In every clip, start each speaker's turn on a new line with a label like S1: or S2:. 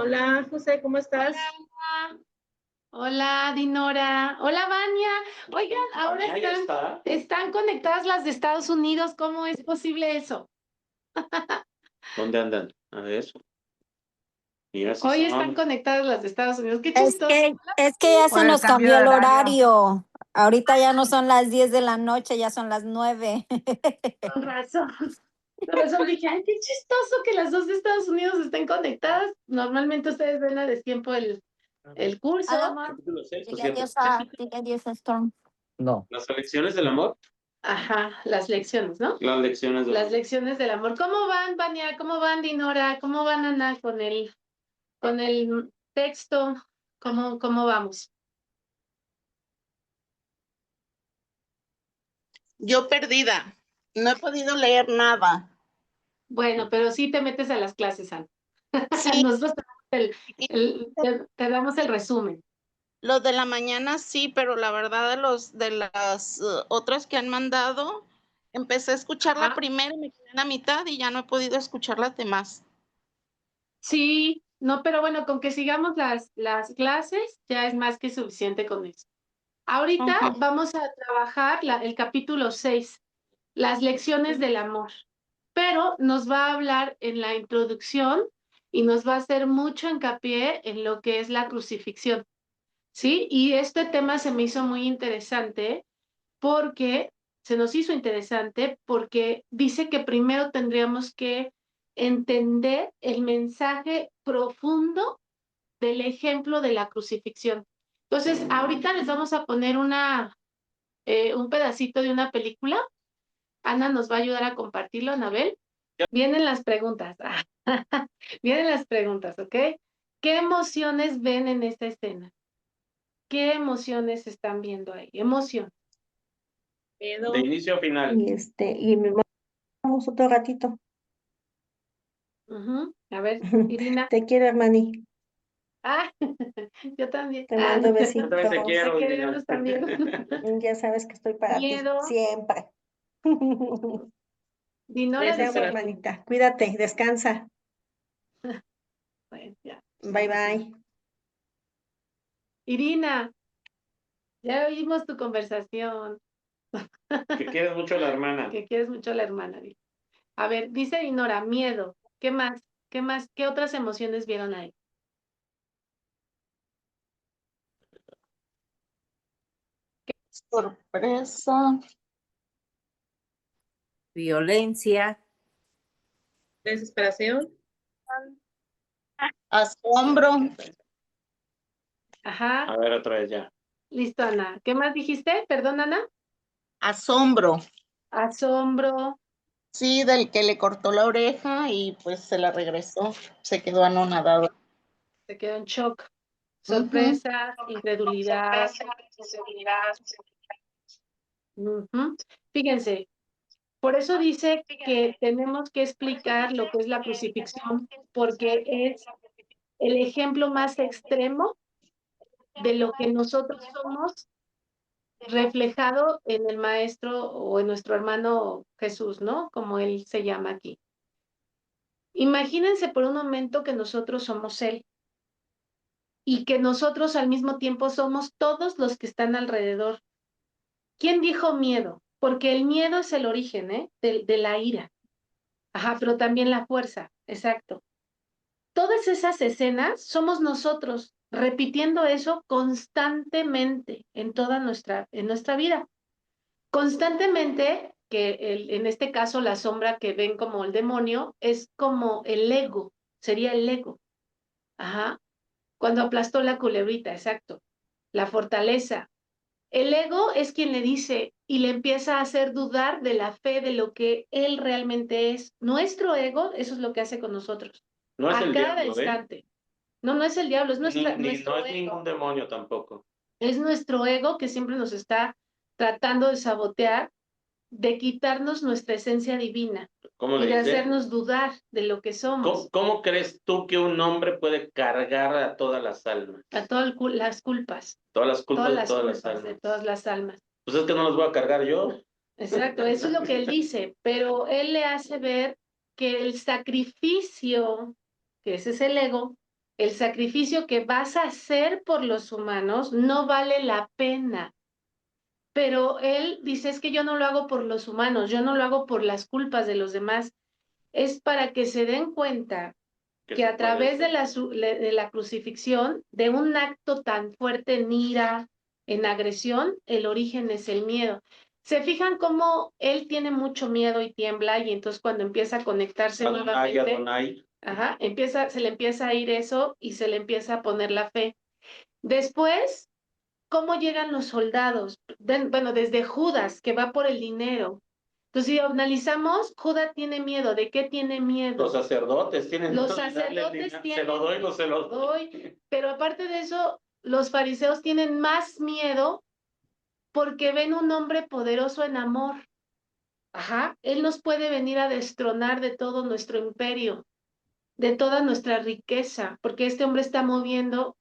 S1: Hola, José, ¿cómo estás?
S2: Hola, hola, Dinora. Hola, Vania. Oigan, ahora
S3: ¿Ya está?
S2: están conectadas las de Estados Unidos. ¿Cómo es posible eso?
S3: ¿Dónde andan? A ver. Mira si
S2: Hoy
S3: son.
S2: están conectadas las de Estados Unidos. Qué
S4: Es
S2: chistoso.
S4: que, es que ya
S1: Por
S4: se
S1: el
S4: nos
S1: cambio
S4: cambió
S1: de
S4: el
S1: horario.
S4: horario. Ahorita ya no son las 10 de la noche, ya son las 9.
S2: Con razón. Con razón dije, ay, qué chistoso que las dos de Estados Unidos estén conectadas. Normalmente ustedes ven a destiempo el curso.
S3: Capítulo 6, por
S4: Dile
S3: cierto.
S4: adiós a Storm. No.
S3: Las elecciones del amor.
S2: Ajá, las lecciones, ¿no?
S3: Las lecciones del
S2: Las
S3: amor.
S2: lecciones del amor. ¿Cómo van, Vania? ¿Cómo van, Dinora? ¿Cómo van, Ana, con el texto? ¿Cómo vamos?
S1: Yo perdida, no he podido leer nada.
S2: Bueno, pero sí te metes a las clases, Ana.
S1: Sí,
S2: Nosotros
S1: y
S2: te damos el resumen.
S1: lo de la mañana sí, pero la verdad de las otras que han mandado, empecé a escuchar la
S2: Ajá.
S1: primera y me quedé en la mitad y ya no he podido escuchar las demás.
S2: Sí, no, pero bueno, con que sigamos las clases ya es más que suficiente con eso. Ahorita
S1: Ajá.
S2: vamos a trabajar el capítulo 6, las lecciones del amor, pero nos va a hablar en la introducción y nos va a hacer mucho hincapié en lo que es la crucifixión, ¿sí? Y este tema se me hizo muy interesante porque se nos hizo interesante porque dice que primero tendríamos que entender el mensaje profundo del ejemplo de la crucifixión. Entonces, ahorita les vamos a poner un pedacito de una película. Ana nos va a ayudar a compartirlo, Anabel. Vienen las preguntas. Vienen las preguntas, ¿ok? ¿Qué emociones ven en esta escena? ¿Qué emociones están viendo ahí? Emoción.
S1: Miedo.
S3: De inicio a final.
S5: Y me vamos otro ratito.
S2: A ver, Irina.
S5: Te quiero, hermani.
S2: Ah, yo también.
S5: Te mando
S3: Yo
S5: besitos.
S3: también te
S2: Te
S3: quiero,
S2: queremos
S3: Irina.
S2: también.
S5: Ya sabes que estoy para ti,
S2: Miedo.
S5: siempre.
S2: Dinora
S5: Te amo,
S2: dice.
S5: hermanita. Cuídate, descansa.
S2: Bueno, ya.
S5: Bye, bye.
S2: Irina, ya oímos tu conversación.
S3: Que quieres mucho a la hermana.
S2: Que quieres mucho a la hermana. A ver, dice Dinora, miedo. ¿Qué más? ¿Qué más? ¿Qué otras emociones vieron ahí?
S1: Sorpresa,
S4: Violencia.
S1: desesperación, asombro,
S2: Ajá,
S3: A ver, otra vez ya.
S2: listo, Ana. ¿Qué más dijiste? Perdón, Ana.
S1: asombro.
S2: Asombro.
S1: Sí, del que le cortó la oreja y pues se la regresó, se quedó anonadado.
S2: Se quedó en shock.
S1: Ujú.
S2: Sorpresa, incredulidad. Ujú. Fíjense, por eso dice que tenemos que explicar lo que es la crucifixión, porque es el ejemplo más extremo de lo que nosotros somos reflejado en el maestro o en nuestro hermano Jesús, ¿no? Como él se llama aquí. Imagínense por un momento que nosotros somos él y que nosotros al mismo tiempo somos todos los que están alrededor. ¿Quién dijo miedo? Porque el miedo es el origen, ¿eh? De la ira. Ajá, pero también la fuerza, exacto. Todas esas escenas somos nosotros repitiendo eso constantemente en nuestra vida. Constantemente, en este caso la sombra que ven como el demonio es como el ego, sería el ego. Ajá. Cuando aplastó la culebrita, exacto. La fortaleza. El ego es quien le dice y le empieza a hacer dudar de la fe de lo que él realmente es. Nuestro ego, eso es lo que hace con nosotros.
S3: No es
S2: A
S3: el
S2: cada
S3: diablo, ¿eh?
S2: instante. No, no es el diablo, es
S3: No
S2: nuestro
S3: es
S2: ego.
S3: ningún demonio tampoco.
S2: Es nuestro ego que siempre nos está tratando de sabotear, de quitarnos nuestra esencia divina
S3: ¿Cómo
S2: y
S3: le
S2: de
S3: dice?
S2: hacernos dudar de lo que somos,
S3: ¿Cómo crees tú que un hombre puede cargar a todas las almas?
S2: a todas las culpas,
S3: Todas las culpas
S2: todas
S3: de
S2: las
S3: todas las
S2: culpas de
S3: almas.
S2: todas las almas.
S3: Pues es que no las voy a cargar yo.
S2: Exacto, eso es lo que él dice, pero él le hace ver que el sacrificio, que ese es el ego, el sacrificio que vas a hacer por los humanos no vale la pena. Pero él dice, es que yo no lo hago por los humanos, yo no lo hago por las culpas de los demás. Es para que se den cuenta que a través de la crucifixión, de un acto tan fuerte en ira, en agresión, el origen es el miedo. ¿Se fijan cómo él tiene mucho miedo y tiembla y entonces cuando empieza a conectarse nuevamente, se le empieza a ir eso y se le empieza a poner la fe? Después, ¿cómo llegan los soldados? Bueno, desde Judas, que va por el dinero. Entonces, si analizamos, Judas tiene miedo. ¿De qué tiene miedo?
S3: Los sacerdotes tienen
S2: Los
S3: miedo de darle
S2: sacerdotes
S3: dinero.
S2: tienen
S3: Se lo doy, no se lo doy.
S2: Pero aparte de eso, los fariseos tienen más miedo porque ven un hombre poderoso en amor. Ajá, él nos puede venir a destronar de todo nuestro imperio, de toda nuestra riqueza, porque este hombre está moviendo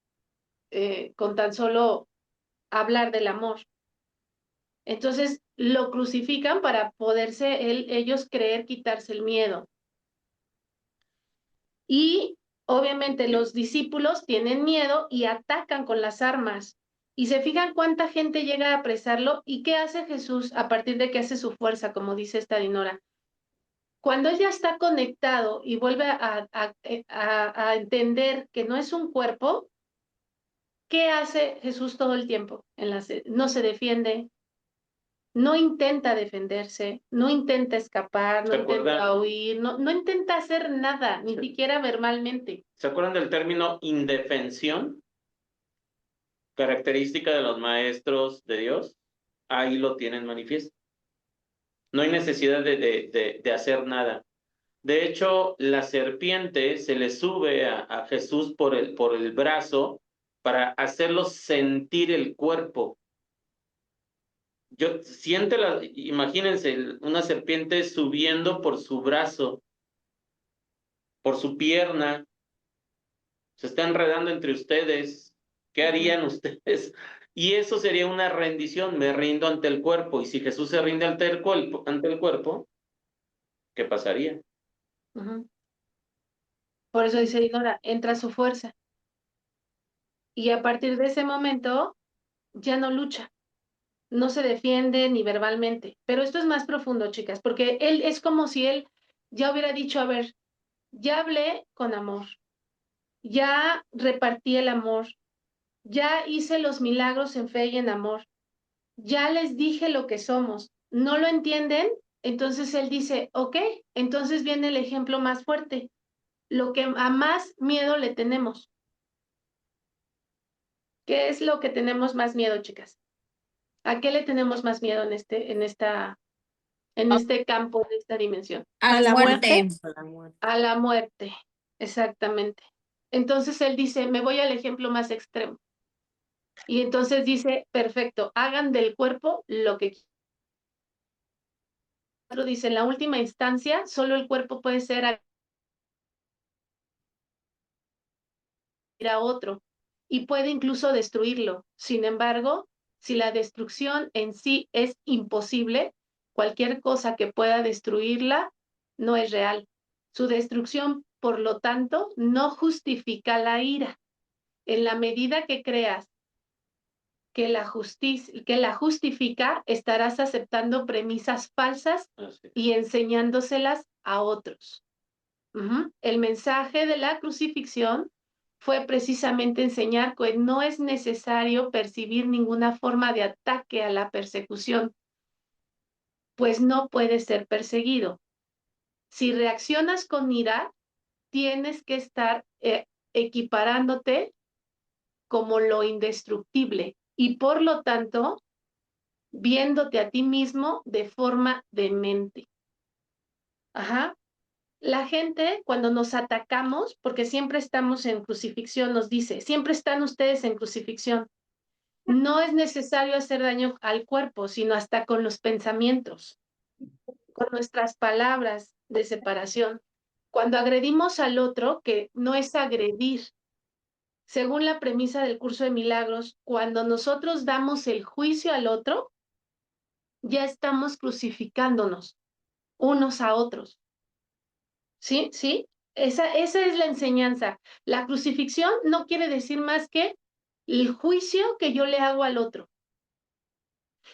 S2: con tan solo hablar del amor. Entonces lo crucifican para poderse ellos creer quitarse el miedo. Y obviamente los discípulos tienen miedo y atacan con las armas. Y se fijan cuánta gente llega a apresarlo y qué hace Jesús a partir de que hace su fuerza, como dice esta Dinora. Cuando él ya está conectado y vuelve a entender que no es un cuerpo, ¿qué hace Jesús todo el tiempo? No se defiende, no intenta defenderse, no intenta escapar, no intenta huir, no intenta hacer nada, ni siquiera verbalmente.
S3: ¿Se acuerdan del término indefensión? Característica de los maestros de Dios. Ahí lo tienen manifiesto. No hay necesidad de hacer nada. De hecho, la serpiente se le sube a Jesús por el brazo para hacerlo sentir el cuerpo. Imagínense una serpiente subiendo por su brazo, por su pierna, se está enredando entre ustedes. ¿Qué harían ustedes? Y eso sería una rendición, me rindo ante el cuerpo. Y si Jesús se rinde ante el cuerpo, ¿qué pasaría?
S2: Por eso dice Dinora, entra su fuerza. Y a partir de ese momento ya no lucha, no se defiende ni verbalmente. Pero esto es más profundo, chicas, porque él es como si él ya hubiera dicho, a ver, ya hablé con amor, ya repartí el amor, ya hice los milagros en fe y en amor, ya les dije lo que somos. ¿No lo entienden? Entonces él dice, ok, entonces viene el ejemplo más fuerte, lo que a más miedo le tenemos. ¿Qué es lo que tenemos más miedo, chicas? ¿A qué le tenemos más miedo en este campo, en esta dimensión?
S4: A la muerte.
S2: A la muerte, exactamente. Entonces él dice, me voy al ejemplo más extremo. Y entonces dice, perfecto, hagan del cuerpo lo que quieran. Dice, en la última instancia, solo el cuerpo puede ser a otro y puede incluso destruirlo. Sin embargo, si la destrucción en sí es imposible, cualquier cosa que pueda destruirla no es real. Su destrucción, por lo tanto, no justifica la ira. En la medida que creas que la justifica, estarás aceptando premisas falsas y enseñándoselas a otros. El mensaje de la crucifixión fue precisamente enseñar que no es necesario percibir ninguna forma de ataque a la persecución, pues no puedes ser perseguido. Si reaccionas con ira, tienes que estar equiparándote como lo indestructible y por lo tanto viéndote a ti mismo de forma demente. La gente, cuando nos atacamos, porque siempre estamos en crucifixión, nos dice, siempre están ustedes en crucifixión. No es necesario hacer daño al cuerpo, sino hasta con los pensamientos, con nuestras palabras de separación. Cuando agredimos al otro, que no es agredir, según la premisa del curso de milagros, cuando nosotros damos el juicio al otro, ya estamos crucificándonos unos a otros. ¿Sí? ¿Sí? Esa es la enseñanza. La crucifixión no quiere decir más que el juicio que yo le hago al otro.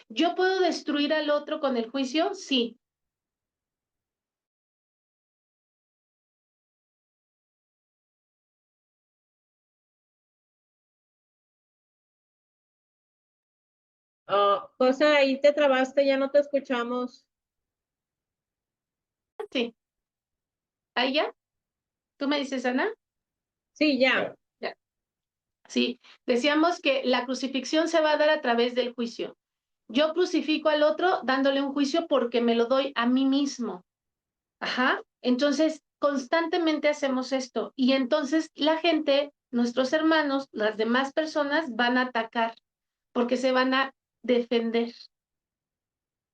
S2: ¿Yo puedo destruir al otro con el juicio? Sí.
S6: José, ahí te trabaste, ya no te escuchamos.
S2: Sí. ¿Ahí ya? ¿Tú me dices, Ana?
S6: Sí, ya.
S2: Ya. Sí. Decíamos que la crucifixión se va a dar a través del juicio. Yo crucifico al otro dándole un juicio porque me lo doy a mí mismo. Ajá. Entonces, constantemente hacemos esto. Y entonces la gente, nuestros hermanos, las demás personas van a atacar porque se van a defender.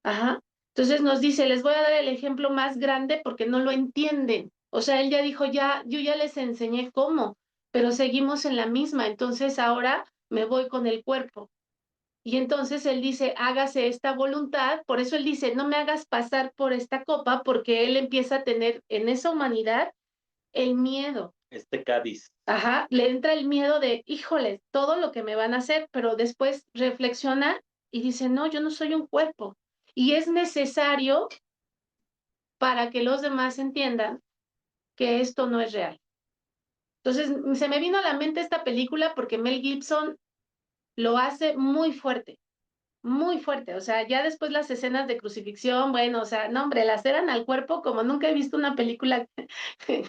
S2: Ajá. Entonces nos dice, les voy a dar el ejemplo más grande porque no lo entienden. O sea, él ya dijo, ya, yo ya les enseñé cómo, pero seguimos en la misma. Entonces ahora me voy con el cuerpo. Y entonces él dice, hágase esta voluntad. Por eso él dice, no me hagas pasar por esta copa, porque él empieza a tener en esa humanidad el miedo.
S3: Cádiz.
S2: Ajá, le entra el miedo de, híjole, todo lo que me van a hacer, pero después reflexiona y dice, no, yo no soy un cuerpo. Y es necesario para que los demás entiendan que esto no es real. Entonces, se me vino a la mente esta película porque Mel Gibson lo hace muy fuerte. Muy fuerte, o sea, ya después las escenas de crucifixión, bueno, o sea, no, hombre, laceran al cuerpo como nunca he visto una película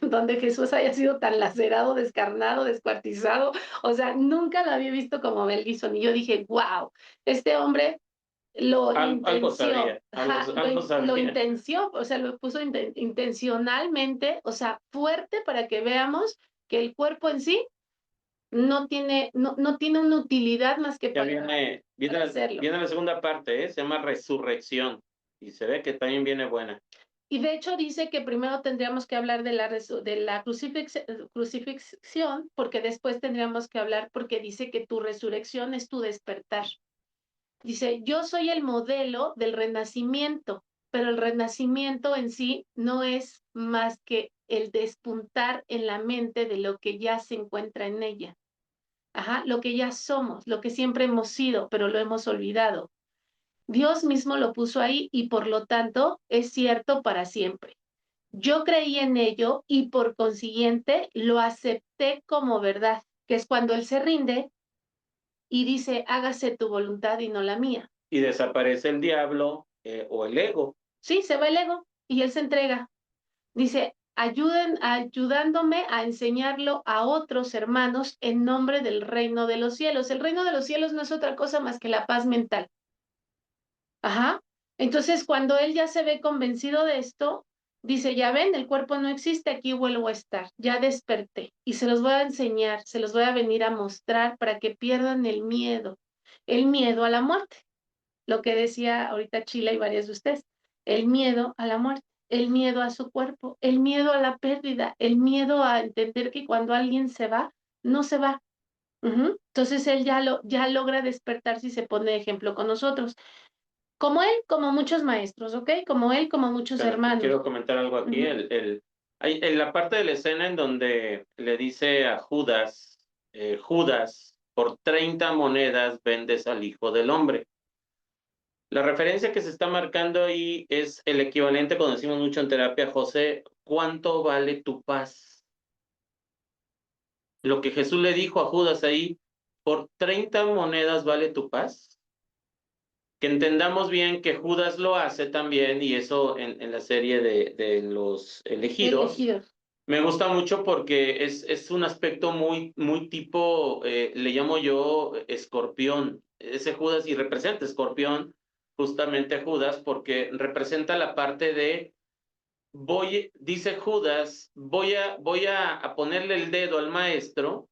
S2: donde Jesús haya sido tan lacerado, descarnado, descuartizado, o sea, nunca lo había visto como Mel Gibson, y yo dije, wow, este hombre lo
S3: Algo sabía, algo
S2: lo
S3: sabía.
S2: intenció, o sea, lo puso intencionalmente, o sea, fuerte para que veamos que el cuerpo en sí no tiene una utilidad más que
S3: Ya
S2: para hacerlo.
S3: viene la segunda parte, se llama Resurrección, y se ve que también viene buena.
S2: Y de hecho dice que primero tendríamos que hablar de la crucifixión, porque después tendríamos que hablar, porque dice que tu resurrección es tu despertar. Dice, yo soy el modelo del renacimiento, pero el renacimiento en sí no es más que el despuntar en la mente de lo que ya se encuentra en ella. Ajá, lo que ya somos, lo que siempre hemos sido, pero lo hemos olvidado. Dios mismo lo puso ahí y por lo tanto es cierto para siempre. Yo creí en ello y por consiguiente lo acepté como verdad, que es cuando Él se rinde y dice, hágase tu voluntad y no la mía.
S3: Y desaparece el diablo o el ego.
S2: Sí, se va el ego y Él se entrega. Dice, ayudándome a enseñarlo a otros hermanos en nombre del reino de los cielos. El reino de los cielos no es otra cosa más que la paz mental. Ajá. Entonces, cuando él ya se ve convencido de esto, dice, ya ven, el cuerpo no existe, aquí vuelvo a estar, ya desperté y se los voy a enseñar, se los voy a venir a mostrar para que pierdan el miedo a la muerte. Lo que decía ahorita Chila y varias de ustedes, el miedo a la muerte, el miedo a su cuerpo, el miedo a la pérdida, el miedo a entender que cuando alguien se va, no se va. Entonces él ya logra despertar si se pone de ejemplo con nosotros. Como él, como muchos maestros, ¿ok? Como él, como muchos hermanos.
S3: Quiero comentar algo aquí. Hay en la parte de la escena en donde le dice a Judas, Judas, por 30 monedas vendes al Hijo del Hombre. La referencia que se está marcando ahí es el equivalente, cuando decimos mucho en terapia, José, ¿cuánto vale tu paz? Lo que Jesús le dijo a Judas ahí, por 30 monedas vale tu paz. Que entendamos bien que Judas lo hace también, y eso en la serie de los elegidos. Me gusta mucho porque es un aspecto muy tipo, le llamo yo escorpión. Ese Judas, y representa escorpión, justamente Judas, porque representa la parte de, dice Judas, voy a ponerle el dedo al maestro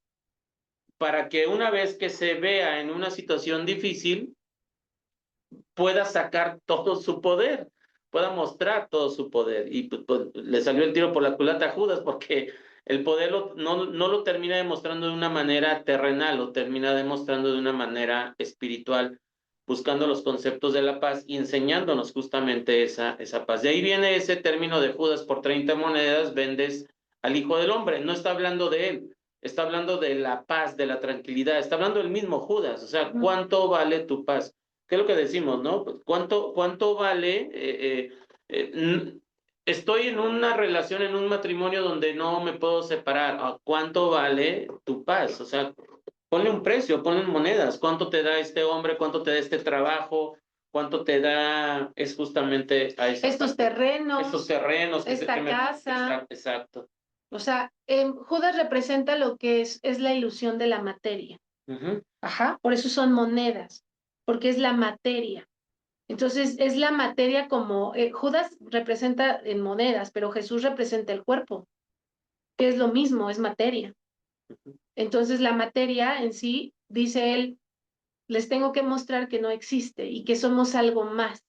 S3: para que una vez que se vea en una situación difícil, pueda sacar todo su poder, pueda mostrar todo su poder. Y pues, le salió el tiro por la culata a Judas, porque el poder no lo termina demostrando de una manera terrenal, lo termina demostrando de una manera espiritual, buscando los conceptos de la paz y enseñándonos justamente esa paz. De ahí viene ese término de Judas, por 30 monedas vendes al Hijo del Hombre. No está hablando de él, está hablando de la paz, de la tranquilidad, está hablando el mismo Judas. O sea, ¿cuánto vale tu paz? ¿Qué es lo que decimos, no? Pues, ¿cuánto vale? Estoy en una relación, en un matrimonio donde no me puedo separar. ¿Cuánto vale tu paz? O sea, ponle un precio, ponle monedas. ¿Cuánto te da este hombre? ¿Cuánto te da este trabajo? ¿Cuánto te da? Es justamente a esa
S2: Estos
S3: parte.
S2: terrenos,
S3: Estos terrenos.
S2: esta casa.
S3: Exacto.
S2: O sea, Judas representa lo que es la ilusión de la materia. Ajá, por eso son monedas, porque es la materia. Entonces, es la materia como, Judas representa en monedas, pero Jesús representa el cuerpo, que es lo mismo, es materia. Entonces, la materia en sí, dice él, les tengo que mostrar que no existe y que somos algo más.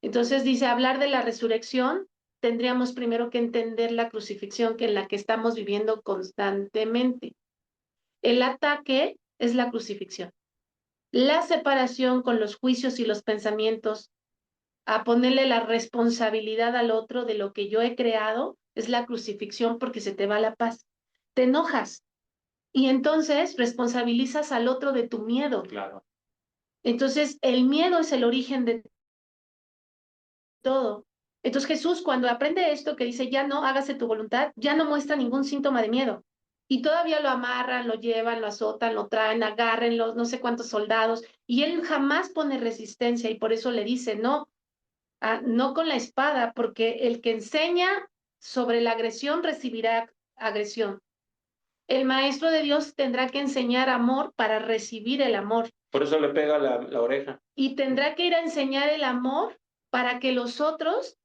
S2: Entonces, dice, hablar de la resurrección, tendríamos primero que entender la crucifixión que en la que estamos viviendo constantemente. El ataque es la crucifixión. La separación con los juicios y los pensamientos, a ponerle la responsabilidad al otro de lo que yo he creado, es la crucifixión porque se te va la paz. Te enojas y entonces responsabilizas al otro de tu miedo.
S3: Claro.
S2: Entonces, el miedo es el origen de todo. Entonces, Jesús, cuando aprende esto que dice, ya no, hágase tu voluntad, ya no muestra ningún síntoma de miedo. Y todavía lo amarran, lo llevan, lo azotan, lo traen, agárrenlo, no sé cuántos soldados, y él jamás pone resistencia y por eso le dice, no, no con la espada, porque el que enseña sobre la agresión recibirá agresión. El maestro de Dios tendrá que enseñar amor para recibir el amor.
S3: Por eso le pega la oreja.
S2: Y tendrá que ir a enseñar el amor para que los otros,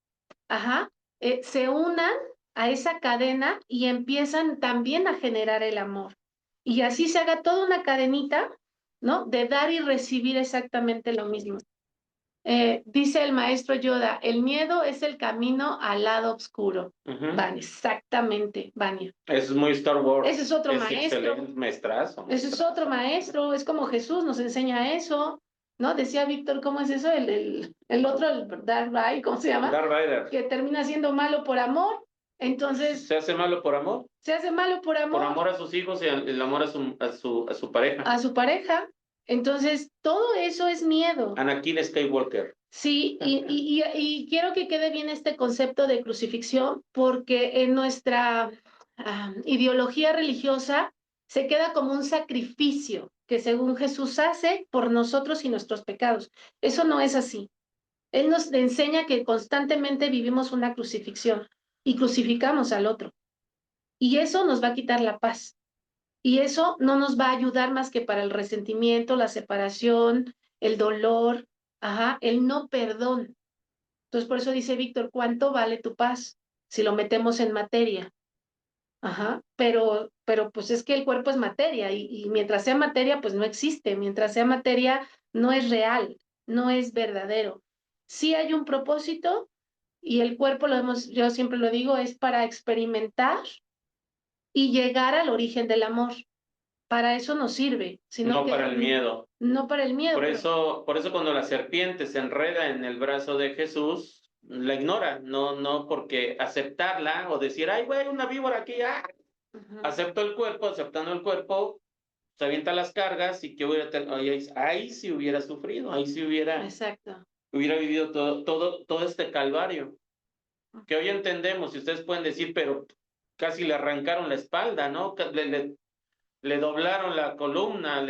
S2: se unan a esa cadena y empiezan también a generar el amor. Y así se haga toda una cadenita, ¿no? De dar y recibir exactamente lo mismo. Dice el maestro Yoda, el miedo es el camino al lado oscuro. Van, exactamente, Vania.
S3: Es muy Star Wars.
S2: Ese es otro maestro.
S3: Excelente, maestrazo.
S2: Ese es otro maestro, es como Jesús nos enseña eso, ¿no? Decía Víctor, ¿cómo es eso? El otro, el Darth Vader, ¿cómo se llama?
S3: Darth Vader.
S2: Que termina siendo malo por amor. Entonces.
S3: ¿Se hace malo por amor?
S2: Se hace malo por amor.
S3: Por amor a sus hijos y el amor a su pareja.
S2: A su pareja. Entonces, todo eso es miedo.
S3: Anakin Skywalker.
S2: Sí, y quiero que quede bien este concepto de crucifixión, porque en nuestra ideología religiosa se queda como un sacrificio que según Jesús hace por nosotros y nuestros pecados. Eso no es así. Él nos enseña que constantemente vivimos una crucifixión y crucificamos al otro. Y eso nos va a quitar la paz. Y eso no nos va a ayudar más que para el resentimiento, la separación, el dolor, el no perdón. Entonces, por eso dice Víctor, ¿cuánto vale tu paz si lo metemos en materia? Pero pues es que el cuerpo es materia y mientras sea materia, pues no existe. Mientras sea materia, no es real, no es verdadero. Sí hay un propósito y el cuerpo, yo siempre lo digo, es para experimentar y llegar al origen del amor. Para eso nos sirve.
S3: No para el miedo.
S2: No para el miedo.
S3: Por eso cuando la serpiente se enreda en el brazo de Jesús, la ignora, no porque aceptarla o decir, ay, güey, una víbora aquí, acepto el cuerpo, aceptando el cuerpo, se avienta las cargas y que ahí sí hubiera sufrido, ahí sí hubiera vivido todo este calvario. Que hoy entendemos, y ustedes pueden decir, pero casi le arrancaron la espalda, ¿no? Le doblaron la columna,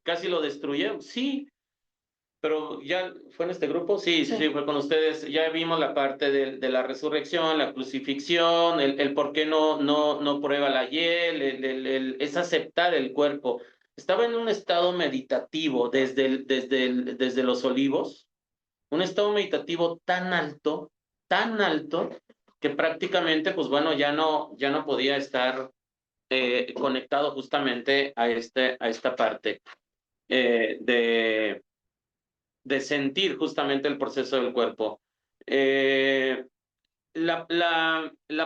S3: casi lo destruyeron. Sí, pero ya fue en este grupo, sí, fue con ustedes. Ya vimos la parte de la resurrección, la crucifixión, el por qué no prueba la hiel, es aceptar el cuerpo. Estaba en un estado meditativo desde los olivos, un estado meditativo tan alto, que prácticamente, pues bueno, ya no podía estar conectado justamente a esta parte de sentir justamente el proceso del cuerpo. La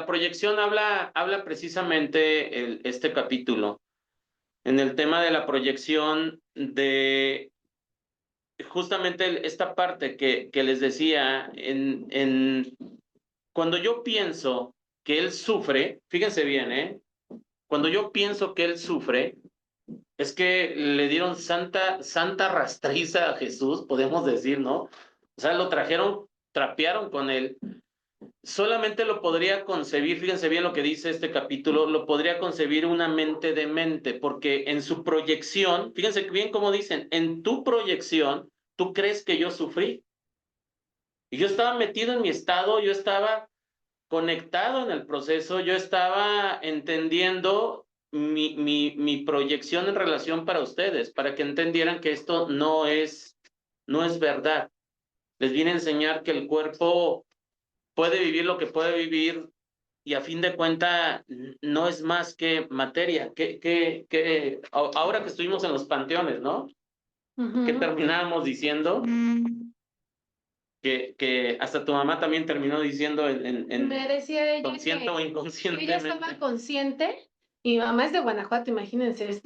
S3: proyección habla precisamente este capítulo en el tema de la proyección de justamente esta parte que les decía, cuando yo pienso que él sufre, fíjense bien, cuando yo pienso que él sufre, es que le dieron santa rastriza a Jesús, podemos decir, ¿no? O sea, lo trajeron, trapearon con él. Solamente lo podría concebir, fíjense bien lo que dice este capítulo, lo podría concebir una mente de mente, porque en su proyección, fíjense bien cómo dicen, en tu proyección, tú crees que yo sufrí. Y yo estaba metido en mi estado, yo estaba conectado en el proceso, yo estaba entendiendo mi proyección en relación para ustedes, para que entendieran que esto no es verdad. Les vine a enseñar que el cuerpo puede vivir lo que puede vivir y a fin de cuentas no es más que materia. Ahora que estuvimos en los panteones, ¿no? ¿Qué terminábamos diciendo? Que hasta tu mamá también terminó diciendo
S2: Me decía ella
S3: consciente o
S2: que ella
S3: inconscientemente.
S2: estaba consciente, y mi mamá es de Guanajuato, imagínense, es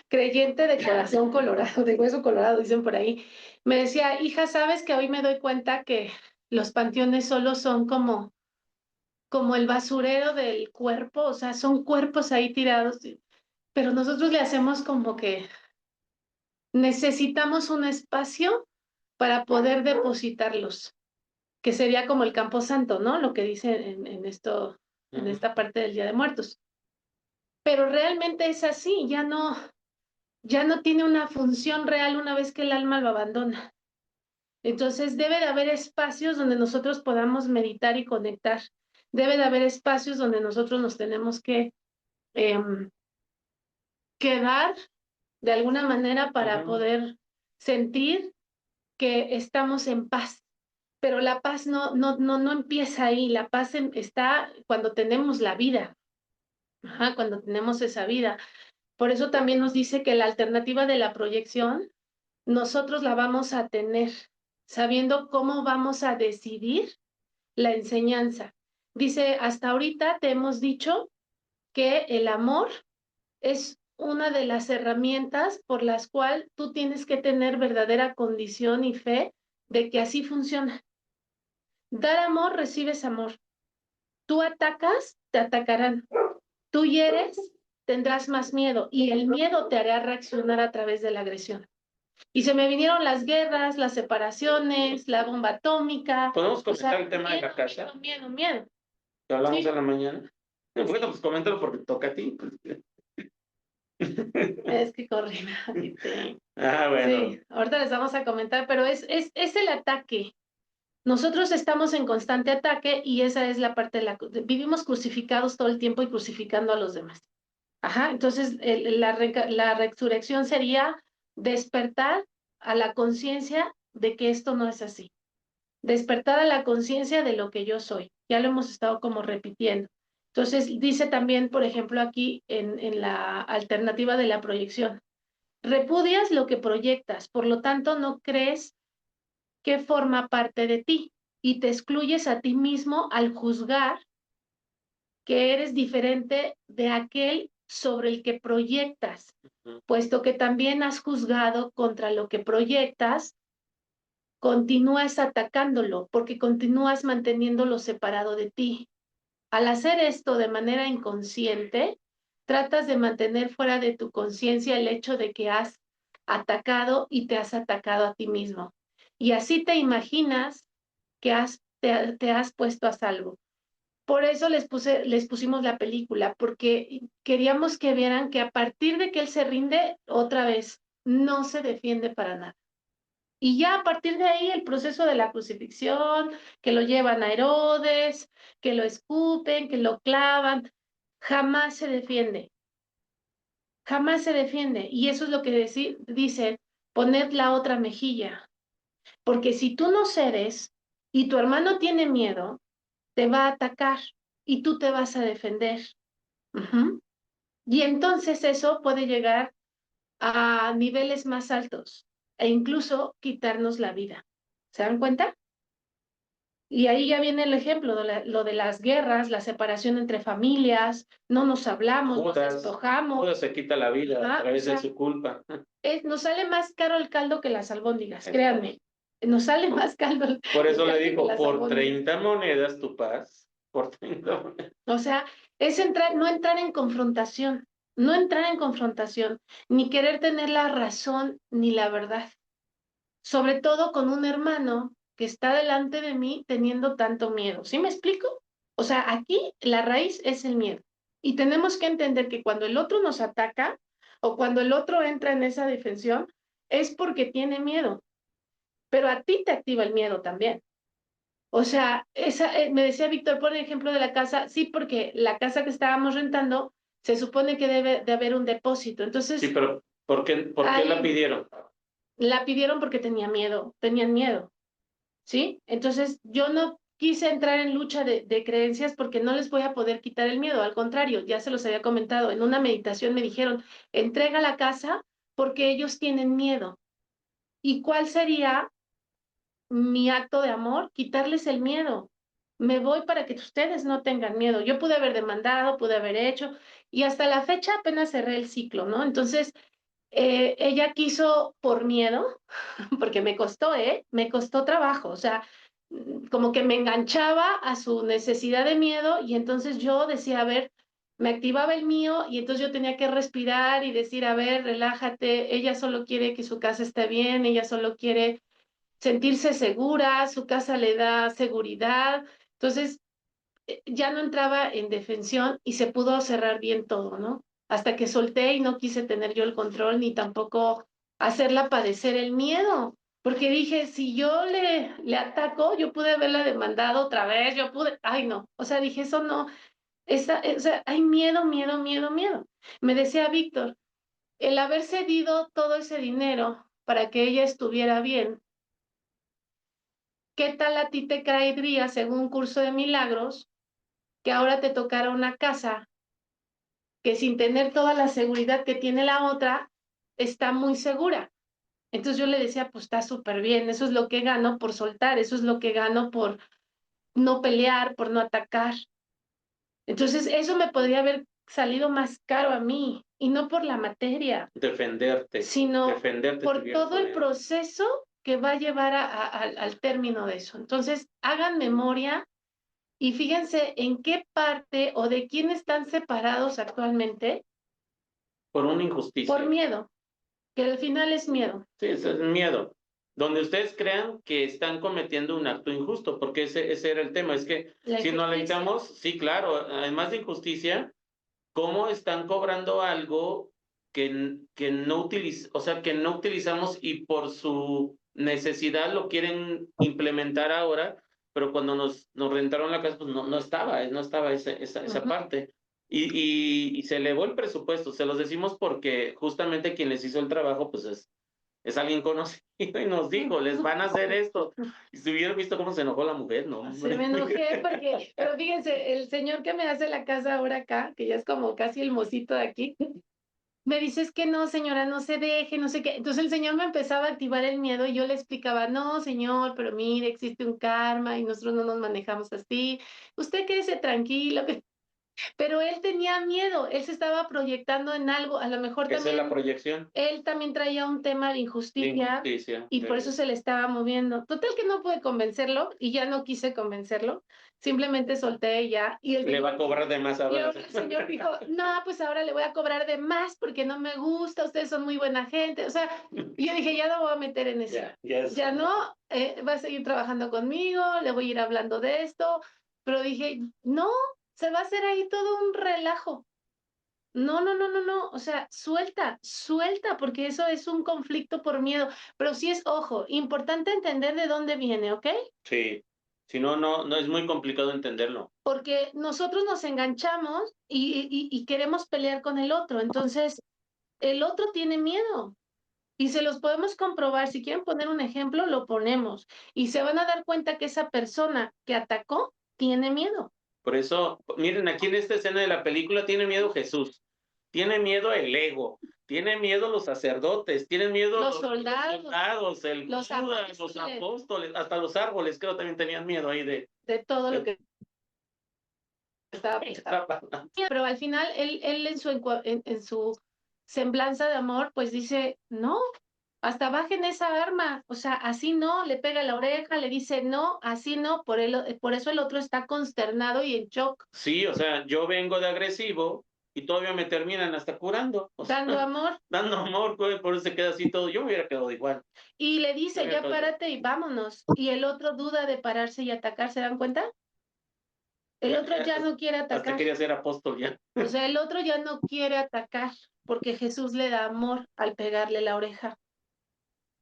S2: creyente de corazón colorado, de hueso colorado, dicen por ahí. Me decía, hija, ¿sabes que hoy me doy cuenta que los panteones solo son como el basurero del cuerpo? O sea, son cuerpos ahí tirados, pero nosotros le hacemos como que necesitamos un espacio para poder depositarlos, que sería como el camposanto, ¿no? Lo que dice en esto, en esta parte del Día de Muertos. Pero realmente es así, ya no tiene una función real una vez que el alma lo abandona. Entonces debe de haber espacios donde nosotros podamos meditar y conectar. Debe de haber espacios donde nosotros nos tenemos que quedar de alguna manera para poder sentir que estamos en paz. Pero la paz no empieza ahí, la paz está cuando tenemos la vida, cuando tenemos esa vida. Por eso también nos dice que la alternativa de la proyección, nosotros la vamos a tener, sabiendo cómo vamos a decidir la enseñanza. Dice, hasta ahorita te hemos dicho que el amor es una de las herramientas por las cuales tú tienes que tener verdadera condición y fe de que así funciona. Dar amor, recibes amor. Tú atacas, te atacarán. Tú hieres, tendrás más miedo y el miedo te hará reaccionar a través de la agresión. Y se me vinieron las guerras, las separaciones, la bomba atómica.
S3: ¿Podemos comentar el tema de la casa?
S2: Miedo.
S3: ¿Que hablamos
S2: Sí.
S3: en la mañana? Bueno, pues coméntalo porque toca a ti.
S2: Es que corrí.
S3: Bueno.
S2: Sí, ahorita les vamos a comentar, pero es el ataque. Nosotros estamos en constante ataque y esa es la parte vivimos crucificados todo el tiempo y crucificando a los demás. Entonces la resurrección sería despertar a la conciencia de que esto no es así. Despertar a la conciencia de lo que yo soy. Ya lo hemos estado como repitiendo. Entonces dice también, por ejemplo, aquí en la alternativa de la proyección, repudias lo que proyectas, por lo tanto no crees que forma parte de ti y te excluyes a ti mismo al juzgar que eres diferente de aquel sobre el que proyectas, puesto que también has juzgado contra lo que proyectas, continúas atacándolo porque continúas manteniéndolo separado de ti. Al hacer esto de manera inconsciente, tratas de mantener fuera de tu conciencia el hecho de que has atacado y te has atacado a ti mismo. Y así te imaginas que te has puesto a salvo. Por eso les pusimos la película, porque queríamos que vieran que a partir de que él se rinde, otra vez, no se defiende para nada. Y ya a partir de ahí el proceso de la crucifixión, que lo llevan a Herodes, que lo escupen, que lo clavan, jamás se defiende. Jamás se defiende. Y eso es lo que dice, poned la otra mejilla. Porque si tú no cedes y tu hermano tiene miedo, te va a atacar y tú te vas a defender. Y entonces eso puede llegar a niveles más altos e incluso quitarnos la vida. ¿Se dan cuenta? Y ahí ya viene el ejemplo, lo de las guerras, la separación entre familias, no nos hablamos, nos despojamos.
S3: Judas se quita la vida a través de su culpa.
S2: Nos sale más caro el caldo que las albóndigas, créanme. Nos sale más caldo.
S3: Por eso le digo, por 30 monedas tu paz. por 30.
S2: O sea, es no entrar en confrontación, no entrar en confrontación, ni querer tener la razón ni la verdad. Sobre todo con un hermano que está delante de mí teniendo tanto miedo. ¿Sí me explico? O sea, aquí la raíz es el miedo. Y tenemos que entender que cuando el otro nos ataca o cuando el otro entra en esa defensión, es porque tiene miedo. Pero a ti te activa el miedo también. O sea, me decía Víctor, por ejemplo de la casa, sí, porque la casa que estábamos rentando se supone que debe de haber un depósito. Entonces,
S3: Sí, pero por qué la pidieron?
S2: la pidieron porque tenían miedo, ¿sí? Entonces, yo no quise entrar en lucha de creencias porque no les voy a poder quitar el miedo. Al contrario, ya se los había comentado, en una meditación me dijeron, entrega la casa porque ellos tienen miedo. ¿Y cuál sería mi acto de amor? Quitarles el miedo. Me voy para que ustedes no tengan miedo. Yo pude haber demandado, pude haber hecho, y hasta la fecha apenas cerré el ciclo, ¿no? Entonces, ella quiso por miedo, porque me costó trabajo, o sea, como que me enganchaba a su necesidad de miedo y entonces yo decía, a ver, me activaba el mío y entonces yo tenía que respirar y decir, a ver, relájate, ella solo quiere que su casa esté bien, ella solo quiere sentirse segura, su casa le da seguridad, entonces ya no entraba en defensión y se pudo cerrar bien todo, ¿no? Hasta que solté y no quise tener yo el control ni tampoco hacerla padecer el miedo, porque dije, si yo le ataco, yo pude haberla demandado otra vez, yo pude, ay no, o sea, dije, eso no, o sea, hay miedo, miedo, miedo, miedo. Me decía Víctor, el haber cedido todo ese dinero para que ella estuviera bien, ¿qué tal a ti te caería, según un curso de milagros, que ahora te tocara una casa que sin tener toda la seguridad que tiene la otra, está muy segura? Entonces yo le decía, pues está súper bien, eso es lo que gano por soltar, eso es lo que gano por no pelear, por no atacar. Entonces eso me podría haber salido más caro a mí, y no por la materia, sino por todo el proceso que va a llevar al término de eso. Entonces, hagan memoria y fíjense en qué parte o de quién están separados actualmente.
S3: Por una injusticia.
S2: Por miedo, que al final es miedo.
S3: Sí, es miedo. Donde ustedes crean que están cometiendo un acto injusto, porque ese era el tema. Es que si nos analizamos, sí, claro, además de injusticia, ¿cómo están cobrando algo que no o sea, que no utilizamos y por su necesidad lo quieren implementar ahora, pero cuando nos rentaron la casa, pues no estaba esa parte. Y se elevó el presupuesto, se los decimos porque justamente quien les hizo el trabajo, pues es alguien conocido y nos dijo, les van a hacer esto. Y si hubieran visto cómo se enojó la mujer, ¿no?
S2: Se me enojé porque, pero fíjense, el señor que me hace la casa ahora acá, que ya es como casi el mocito de aquí, me dice, es que no, señora, no se deje, no sé qué. Entonces el señor me empezaba a activar el miedo y yo le explicaba, no, señor, pero mire, existe un karma y nosotros no nos manejamos así. Usted quédese tranquilo. Pero él tenía miedo, él se estaba proyectando en algo, a lo mejor
S3: Esa es la
S2: también
S3: proyección.
S2: él también traía un tema de injusticia, y por eso se le estaba moviendo. Total que no pude convencerlo y ya no quise convencerlo, simplemente solté ya. Y
S3: le va a cobrar de más
S2: y
S3: ahora.
S2: ahora el señor dijo, no, pues ahora le voy a cobrar de más porque no me gusta, ustedes son muy buena gente. O sea, y yo dije, ya no voy a meter en eso. Ya no, va a seguir trabajando conmigo, le voy a ir hablando de esto, pero dije, no, se va a hacer ahí todo un relajo. No, no, no, no, no, o sea, suelta, suelta, porque eso es un conflicto por miedo, pero sí es, ojo, importante entender de dónde viene, ¿ok?
S3: Sí, si no, no es muy complicado entenderlo.
S2: Porque nosotros nos enganchamos y queremos pelear con el otro, entonces el otro tiene miedo y se los podemos comprobar. Si quieren poner un ejemplo, lo ponemos y se van a dar cuenta que esa persona que atacó tiene miedo.
S3: Por eso, miren, aquí en esta escena de la película tiene miedo Jesús, tiene miedo el ego, tiene miedo los sacerdotes, tienen miedo
S2: los soldados,
S3: los Judas, los apóstoles, hasta los árboles creo también tenían miedo ahí de
S2: todo lo que estaba pasando. Pero al final él en su semblanza de amor, pues dice, no, hasta bajen esa arma, o sea, así no, le pega la oreja, le dice no, así no, por eso el otro está consternado y en shock.
S3: Sí, o sea, yo vengo de agresivo y todavía me terminan hasta curando. O sea,
S2: Dando amor.
S3: dando amor, güey, por eso se queda así todo. Yo me hubiera quedado igual.
S2: Y le dice, ya párate y vámonos. Y el otro duda de pararse y atacar, ¿se dan cuenta? El otro ya no quiere
S3: Hasta
S2: atacar.
S3: quería ser apóstol ya.
S2: O sea, el otro ya no quiere atacar porque Jesús le da amor al pegarle la oreja.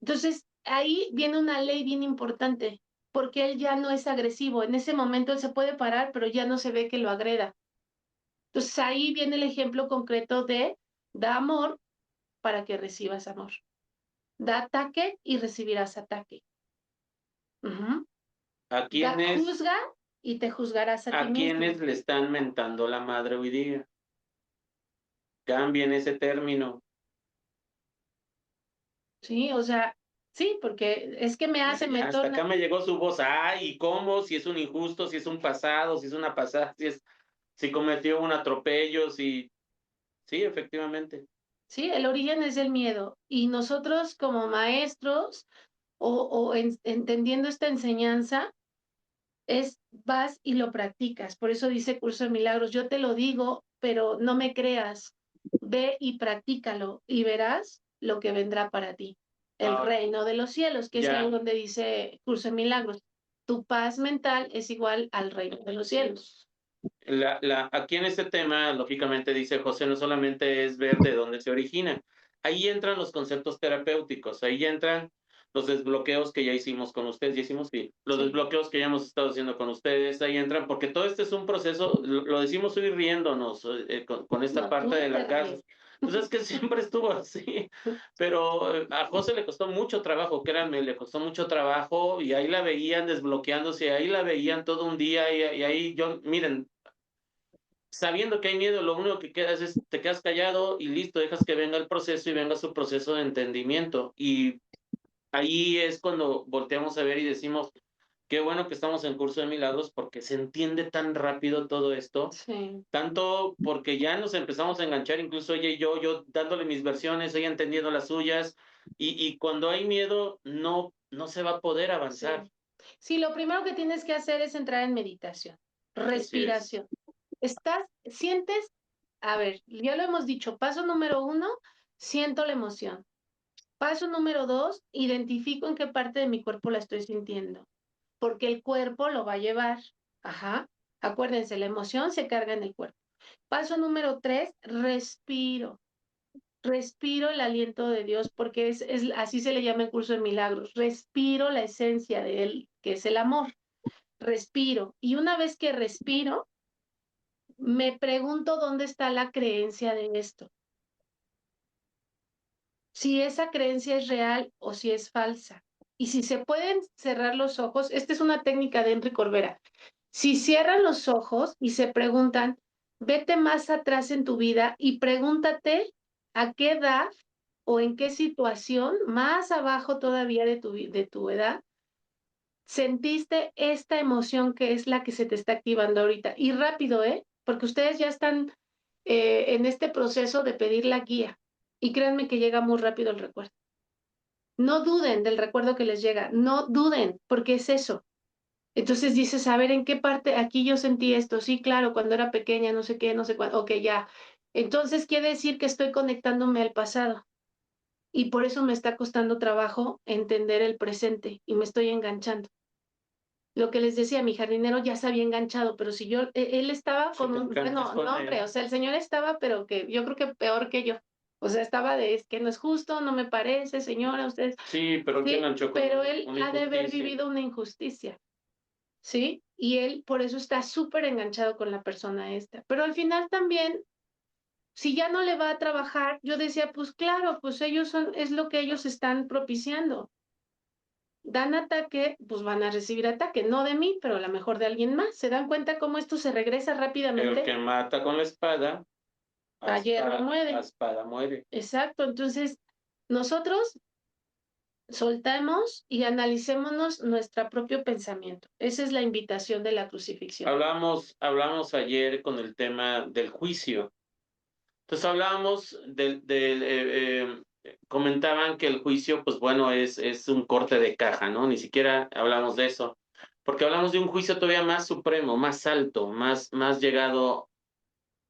S2: Entonces, ahí viene una ley bien importante, porque él ya no es agresivo. En ese momento él se puede parar, pero ya no se ve que lo agreda. Entonces, ahí viene el ejemplo concreto de da amor para que recibas amor. Da ataque y recibirás ataque. Ujú.
S3: ¿A quiénes,
S2: Juzga y te juzgarás a ti
S3: a
S2: mismo.
S3: quiénes le están mentando la madre hoy día? Cambien ese término.
S2: Sí, o sea, sí, porque es que me hace, me
S3: Hasta
S2: torna.
S3: acá me llegó su voz. Ay, ¿y cómo? Si es un injusto, si es un pasado, si es una pasada, si cometió un atropello, si. Sí, efectivamente.
S2: Sí, el origen es el miedo. Y nosotros como maestros o entendiendo esta enseñanza, vas y lo practicas. Por eso dice Curso de Milagros, yo te lo digo, pero no me creas. Ve y practícalo y verás lo que vendrá para ti. El reino de los cielos, que es ahí donde dice Curso de Milagros. Tu paz mental es igual al reino de los cielos.
S3: Aquí en este tema, lógicamente, dice José, no solamente es ver de dónde se origina. Ahí entran los conceptos terapéuticos, ahí entran los desbloqueos que ya hicimos con ustedes, los desbloqueos que ya hemos estado haciendo con ustedes, ahí entran, porque todo este es un proceso, lo decimos hoy riéndonos con esta parte de la casa. Pues es que siempre estuvo así, pero a José le costó mucho trabajo, créanme, le costó mucho trabajo y ahí la veían desbloqueándose, ahí la veían todo un día y ahí miren, sabiendo que hay miedo, lo único que quedas es, te quedas callado y listo, dejas que venga el proceso y venga su proceso de entendimiento. Y ahí es cuando volteamos a ver y decimos, qué bueno que estamos en Curso de Milagros porque se entiende tan rápido todo esto.
S2: Sí.
S3: Tanto porque ya nos empezamos a enganchar, incluso ella y yo dándole mis versiones, ella entendiendo las suyas, y cuando hay miedo, no se va a poder avanzar.
S2: Sí, lo primero que tienes que hacer es entrar en meditación, respiración. Sientes, a ver, ya lo hemos dicho, paso número 1, siento la emoción. Paso número 2, identifico en qué parte de mi cuerpo la estoy sintiendo, porque el cuerpo lo va a llevar. Ajá. Acuérdense, la emoción se carga en el cuerpo. Paso número 3, respiro. Respiro el aliento de Dios, porque así se le llama el curso de milagros. Respiro la esencia de Él, que es el amor. Respiro. Y una vez que respiro, me pregunto dónde está la creencia de esto. Si esa creencia es real o si es falsa. Y si se pueden cerrar los ojos, esta es una técnica de Enrique Corbera. Si cierran los ojos y se preguntan, vete más atrás en tu vida y pregúntate a qué edad o en qué situación, más abajo todavía de tu edad, sentiste esta emoción que es la que se te está activando ahorita. Y rápido, porque ustedes ya están en este proceso de pedir la guía. Y créanme que llega muy rápido el recuerdo. No duden del recuerdo que les llega, no duden, porque es eso. Entonces dices, a ver, ¿en qué parte? Aquí yo sentí esto, sí, claro, cuando era pequeña, no sé qué, no sé cuándo, ok, ya. Entonces quiere decir que estoy conectándome al pasado y por eso me está costando trabajo entender el presente y me estoy enganchando. Lo que les decía, mi jardinero ya se había enganchado, pero si él estaba con un, bueno, no, hombre, o sea, el señor estaba, pero que yo creo que peor que yo. O sea, estaba es que no es justo, no me parece, señora, ustedes.
S3: Sí, pero
S2: Sí, pero él
S3: una
S2: ha de haber
S3: injusticia.
S2: vivido una injusticia, ¿sí? Y él por eso está súper enganchado con la persona esta. Pero al final también, si ya no le va a trabajar, yo decía, pues claro, pues es lo que ellos están propiciando. Dan ataque, pues van a recibir ataque, no de mí, pero a lo mejor de alguien más. ¿Se dan cuenta cómo esto se regresa rápidamente?
S3: El que mata con la espada,
S2: a hierro muere.
S3: a espada muere.
S2: Exacto, entonces nosotros soltemos y analicémonos nuestro propio pensamiento. Esa es la invitación de la crucifixión.
S3: Hablamos ayer con el tema del juicio. Entonces hablábamos comentaban que el juicio, pues bueno, es un corte de caja, ¿no? Ni siquiera hablamos de eso, porque hablamos de un juicio todavía más supremo, más alto, más llegado